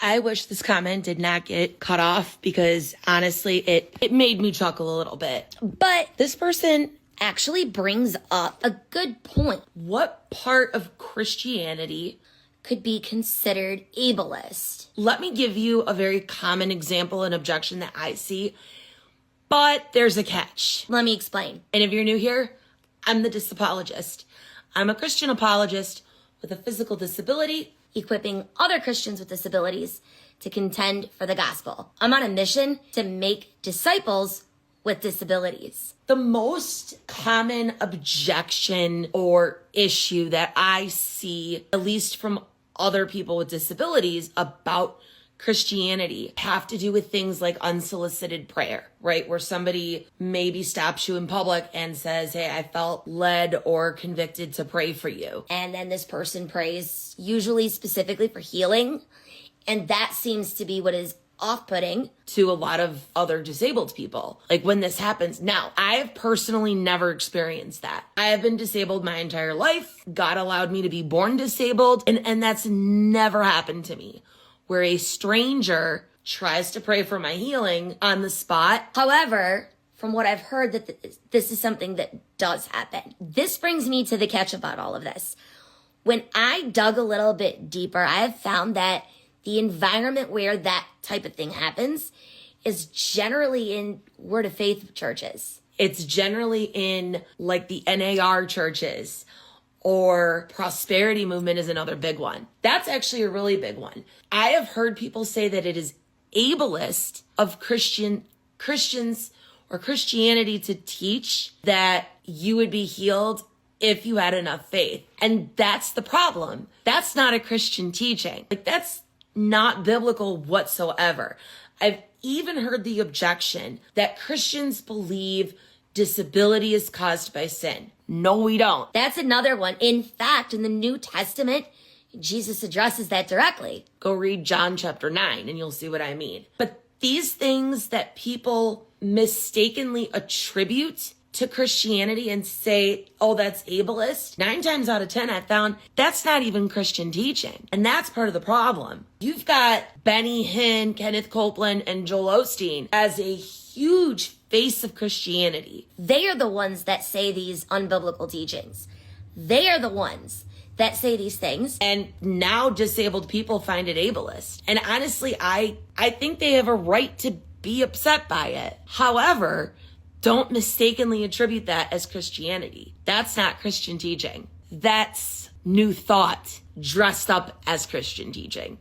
I wish this comment did not get cut off because honestly, it made me chuckle a little bit. But This person, actually brings up a good point. what part of Christianity? Could be considered ableist. Let me give you a very common example and objection that I see, but there's a catch. Let me explain. And if you're new here, I'm the disapologist. I'm a Christian apologist with a physical disability, Equipping other Christians with disabilities to contend for the gospel. I'm on a mission to make disciples with disabilities. The most common objection or issue that I see, at least from other people with disabilities about Christianity, have to do with things like unsolicited prayer, right? Where somebody maybe stops you in public and says, hey, I felt led or convicted to pray for you. And then this person prays usually specifically for healing. And that seems to be what is off-putting To a lot of other disabled people. Like when this happens. Now, I have personally never experienced that. I have been disabled my entire life. God allowed me to be born disabled. And that's never happened to me. Where a stranger tries to pray for my healing on the spot. However, from what I've heard, that this is something that does happen. This brings me to the catch about all of this. When I dug a little bit deeper, I have found that the environment where that type of thing happens is generally in Word of Faith churches. It's generally in like the NAR churches, or prosperity movement is another big one. That's actually a really big one. I have heard people say that it is ableist of Christians or Christianity to teach that you would be healed if you had enough faith. And that's the problem. That's not a Christian teaching. Like that's not biblical whatsoever. I've even heard the objection that Christians believe disability is caused by sin. No, we don't. That's another one. In fact, in the New Testament, Jesus addresses that directly. Go read John chapter 9 and you'll see what I mean. But these things that people mistakenly attribute to Christianity and say, oh, that's ableist, 9 times out of 10, I found that's not even Christian teaching. And that's part of the problem. You've got Benny Hinn, Kenneth Copeland, and Joel Osteen as a huge face of Christianity. They are the ones that say these unbiblical teachings. They are the ones that say these things. And now disabled people find it ableist. And honestly, I think they have a right to be upset by it. However, don't mistakenly attribute that as Christianity. That's not Christian teaching. That's New Thought dressed up as Christian teaching.